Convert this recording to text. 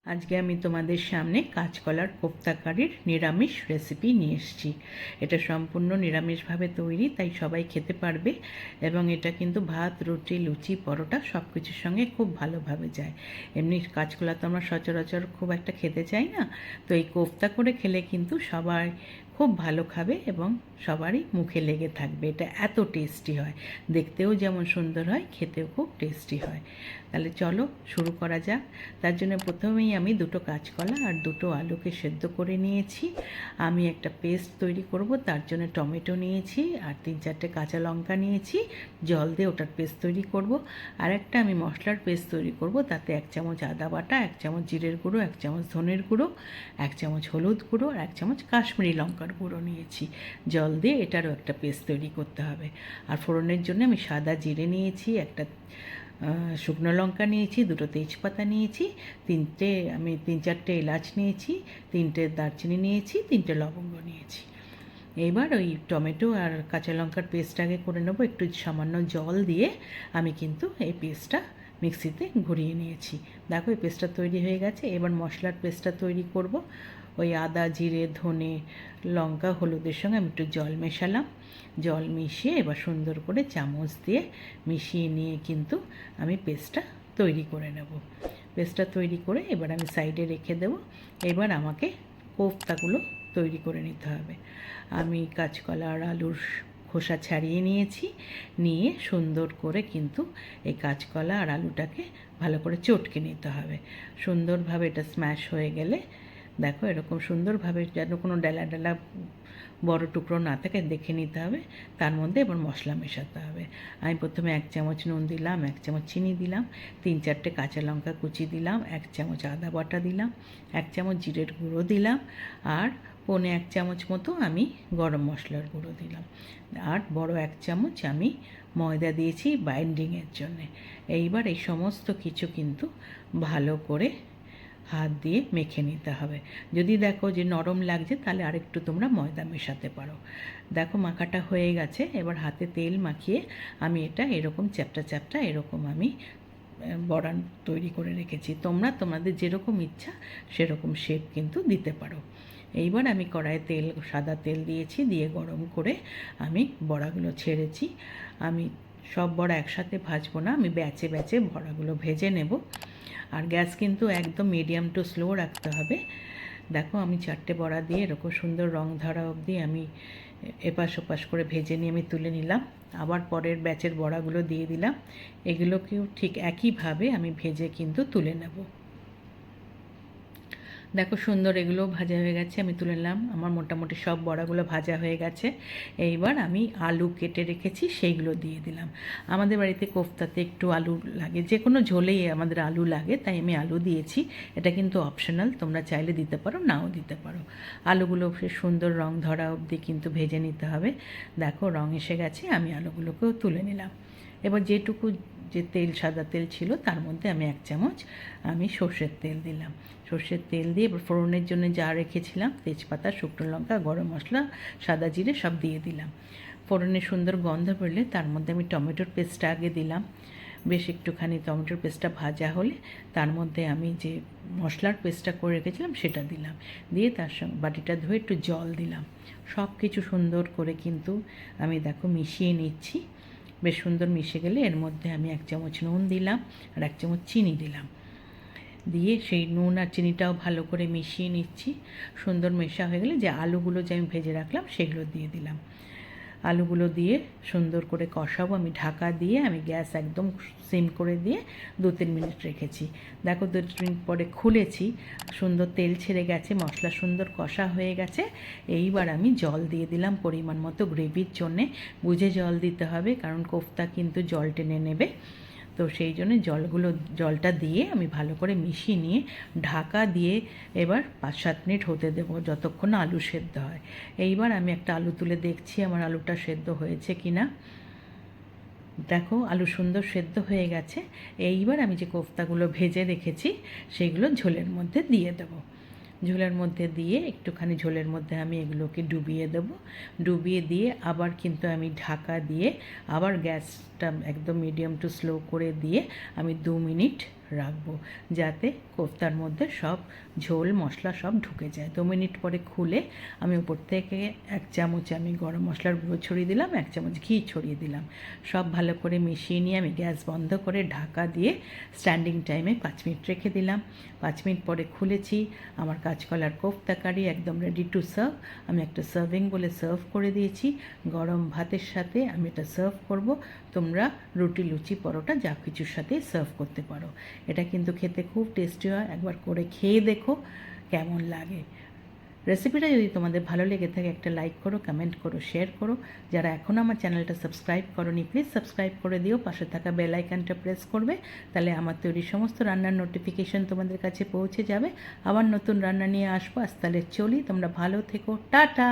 আজকে আমি তোমাদের সামনে কাঁচকলার কোপ্তা কারির নিরামিষ রেসিপি নিয়ে এসেছি। এটা সম্পূর্ণ নিরামিষভাবে তৈরি, তাই সবাই খেতে পারবে এবং এটা কিন্তু ভাত, রুটি, লুচি, পরোটা সব কিছুর সঙ্গে খুব ভালোভাবে যায়। এমনি কাঁচকলা তো আমরা সচরাচর খুব একটা খেতে চাই না, তো এই কোপ্তা করে খেলে কিন্তু সবাই খুব ভালো খাবে এবং সবারই মুখে লেগে থাকবে। এটা এত টেস্টি হয়, দেখতেও যেমন সুন্দর হয়, খেতেও খুব টেস্টি হয়। তাহলে চলো শুরু করা যাক। তার জন্য প্রথমেই আমি দুটো কাঁচকলা আর দুটো আলুকে সেদ্ধ করে নিয়েছি। আমি একটা পেস্ট তৈরি করব, তার জন্য টমেটো নিয়েছি আর 3-4টে কাঁচা লঙ্কা নিয়েছি। জল দিয়ে ওটার পেস্ট তৈরি করব। আর একটা আমি মশলার পেস্ট তৈরি করব, তাতে 1 চামচ আদা বাটা, 1 চামচ জিরের গুঁড়ো, 1 চামচ ধনের গুঁড়ো, 1 চামচ হলুদ গুঁড়ো আর 1 চামচ কাশ্মীরি লঙ্কার গুঁড়ো নিয়েছি। জল দিয়ে এটারও একটা পেস্ট তৈরি করতে হবে। আর ফোড়নের জন্য আমি সাদা জিরে নিয়েছি, একটা শুকনো লঙ্কা নিয়েছি, দুটো তেজপাতা নিয়েছি, আমি 3-4টে এলাচ নিয়েছি, 3টে দারচিনি নিয়েছি, 3টে লবঙ্গ নিয়েছি। এবার ওই টমেটো আর কাঁচা লঙ্কার পেস্টটাকে করে নেবো। একটু সামান্য জল দিয়ে আমি কিন্তু এই পেস্টটা মিক্সিতে ঘুরিয়ে নিয়েছি। দেখো এই পেস্টটা তৈরি হয়ে গেছে। এবার মশলার পেস্টটা তৈরি করব। ওই আদা, জিরে, ধনে, লঙ্কা, হলুদের সঙ্গে আমি একটু জল মেশালাম। জল মিশিয়ে এবার সুন্দর করে চামচ দিয়ে মিশিয়ে নিয়ে কিন্তু আমি পেস্টটা তৈরি করে নেব। পেস্টটা তৈরি করে এবার আমি সাইডে রেখে দেব। এবার আমাকে কোফতাগুলো তৈরি করে নিতে হবে। আমি কাঁচকলা আর আলুর খোসা ছাড়িয়ে নিয়েছি। নিয়ে সুন্দর করে কিন্তু এই কাঁচকলা আর আলুটাকে ভালো করে চটকে নিতে হবে। সুন্দরভাবে এটা স্ম্যাশ হয়ে গেলে দেখো এরকম সুন্দরভাবে যেন কোনো ডালা ডালা বড় টুকরো না থাকে দেখে নিতে হবে। তার মধ্যে এবার মশলা মেশাতে হবে। আমি প্রথমে 1 চামচ নুন দিলাম, 1 চামচ চিনি দিলাম, 3-4টে কাঁচা লঙ্কা কুচি দিলাম, 1 চামচ আদা বাটা দিলাম, 1 চামচ জিরের গুঁড়ো দিলাম আর 1 চামচ মতো আমি গরম মশলার গুঁড়ো দিলাম। আর বড় 1 চামচ আমি ময়দা দিয়েছি বাইন্ডিংয়ের জন্যে। এইবার এই সমস্ত কিছু কিন্তু ভালো করে হাত দিয়ে মেখে নিতে হবে। যদি দেখো যে নরম লাগছে তাহলে আরেকটু তোমরা ময়দা মেশাতে পারো। দেখো মাখাটা হয়ে গেছে। এবার হাতে তেল মাখিয়ে আমি এটা এরকম চ্যাপটা চ্যাপটা এরকম আমি বড়া তৈরি করে রেখেছি। তোমরা তোমাদের যেরকম ইচ্ছা সেরকম শেপ কিন্তু দিতে পারো। এইবার আমি কড়াইয়ে সাদা তেল দিয়েছি, দিয়ে গরম করে আমি বড়াগুলো ছেড়েছি। আমি সব বড়া একসাথে ভাজবো না, আমি ব্যাচে ব্যাচে বড়াগুলো ভেজে নেব। আর গ্যাস কিন্তু একদম মিডিয়াম টু স্লো রাখতে হবে। দেখো আমি 4টে বড়া দিয়ে এরকম সুন্দর রং ধরা অবধি আমি এপাশ ওপাশ করে ভেজে নিয়ে আমি তুলে নিলাম। আবার পরের ব্যাচের বড়াগুলো দিয়ে দিলাম। এগুলোকেও ঠিক একইভাবে আমি ভেজে কিন্তু তুলে নেব। দেখো সুন্দর এগুলোও ভাজা হয়ে গেছে, আমি তুলে নিলাম। আমার মোটামুটি সব বড়াগুলো ভাজা হয়ে গেছে। এইবার আমি আলু কেটে রেখেছি সেইগুলো দিয়ে দিলাম। আমাদের বাড়িতে কোফতাতে একটু আলু লাগে, যে কোনো ঝোলেই আমাদের আলু লাগে, তাই আমি আলু দিয়েছি। এটা কিন্তু অপশনাল, তোমরা চাইলে দিতে পারো, নাও দিতে পারো। আলুগুলো সুন্দর রং ধরা অবধি কিন্তু ভেজে নিতে হবে। দেখো রং এসে গেছে, আমি আলুগুলোকেও তুলে নিলাম। এবার যেটুকু যে সাদা তেল ছিল তার মধ্যে আমি 1 চামচ আমি সর্ষের তেল দিলাম। সর্ষের তেল দিয়ে এবার ফোড়নের জন্য যা রেখেছিলাম তেজপাতা, শুকনো লঙ্কা, গরম মশলা, সাদা জিরে সব দিয়ে দিলাম। ফোড়নের সুন্দর গন্ধ বেরোলে তার মধ্যে আমি টমেটোর পেস্টটা আগে দিলাম। বেশ একটুখানি টমেটোর পেস্টটা ভাজা হলে তার মধ্যে আমি যে মশলার পেস্টটা করে রেখেছিলাম সেটা দিলাম। দিয়ে তার সঙ্গে বাটিটা ধুয়ে একটু জল দিলাম। সব কিছু সুন্দর করে কিন্তু আমি দেখো মিশিয়ে নিচ্ছি। বেশ সুন্দর মিশে গেলে এর মধ্যে আমি 1 চামচ নুন দিলাম আর 1 চামচ চিনি দিলাম। দিয়ে সেই নুন আর চিনিটাও ভালো করে মিশিয়ে নিচ্ছি। সুন্দর মেশা হয়ে গেলে যে আলুগুলো যে আমি ভেজে রাখলাম সেগুলো দিয়ে দিলাম। আলুগুলো দিয়ে সুন্দর করে কষাবো। আমি ঢাকা দিয়ে আমি গ্যাস একদম সিম করে দিয়ে 2-3 মিনিট রেখেছি। দেখো 2 মিনিট পরে খুলেছি, সুন্দর তেল ছেড়ে গেছে, মশলা সুন্দর কষা হয়ে গেছে। এইবার আমি জল দিয়ে দিলাম পরিমাণ মতো গ্রেভির জন্যে। বুঝে জল দিতে হবে, কারণ কোফতা কিন্তু জল টেনে নেবে। তো সেই জন্য জলটা দিয়ে আমি ভালো করে মিশিয়ে নিয়ে ঢাকা দিয়ে এবার 5-7 মিনিট হতে দেবো, যতক্ষণ না আলু সেদ্ধ হয়। এইবার আমি একটা আলু তুলে দেখছি আমার আলুটা সেদ্ধ হয়েছে কি না। দেখো আলু সুন্দর সেদ্ধ হয়ে গেছে। এইবার আমি যে কোফতাগুলো ভেজে রেখেছি সেগুলো ঝোলের মধ্যে দিয়ে দেবো। ঝোলের মধ্যে দিয়ে একটুখানি ঝোলের মধ্যে আমি এগুলোকে ডুবিয়ে দেবো। ডুবিয়ে দিয়ে আবার কিন্তু আমি ঢাকা দিয়ে আবার গ্যাসটা একদম মিডিয়াম টু স্লো করে দিয়ে আমি 2 মিনিট রাখবো, যাতে কোফতার মধ্যে সব ঝোল মশলা সব ঢুকে যায়। 2 মিনিট পরে খুলে আমি উপর থেকে 1 চামচ আমি গরম মশলার গুঁড়ো ছড়িয়ে দিলাম, 1 চামচ ঘি ছড়িয়ে দিলাম। সব ভালো করে মিশিয়ে নিয়ে আমি গ্যাস বন্ধ করে ঢাকা দিয়ে স্ট্যান্ডিং টাইমে 5 মিনিট রেখে দিলাম। 5 মিনিট পরে খুলেছি, আমার কাঁচকলার কোফতা কারি একদম রেডি টু সার্ভ। আমি একটা সার্ভিং বলে সার্ভ করে দিয়েছি। গরম ভাতের সাথে আমি এটা সার্ভ করব। তোমরা রুটি, লুচি, পরোটা যা কিছুর সাথে সার্ভ করতে পারো। এটা কিন্তু খেতে খুব টেস্টি হয়, একবার করে খেয়ে দেখো কেমন লাগে। রেসিপিটা যদি তোমাদের ভালো লেগে থাকে একটা লাইক করো, কমেন্ট করো, শেয়ার করো। যারা এখনও আমার চ্যানেলটা সাবস্ক্রাইব করোনি প্লিজ সাবস্ক্রাইব করে দিও, পাশে থাকা বেল আইকনটা প্রেস করবে, তাহলে আমার তৈরি সমস্ত রান্নার নোটিফিকেশন তোমাদের কাছে পৌঁছে যাবে। আবার নতুন রান্না নিয়ে আসবো। আজ তাহলে চলি, তোমরা ভালো থেকো, টাটা।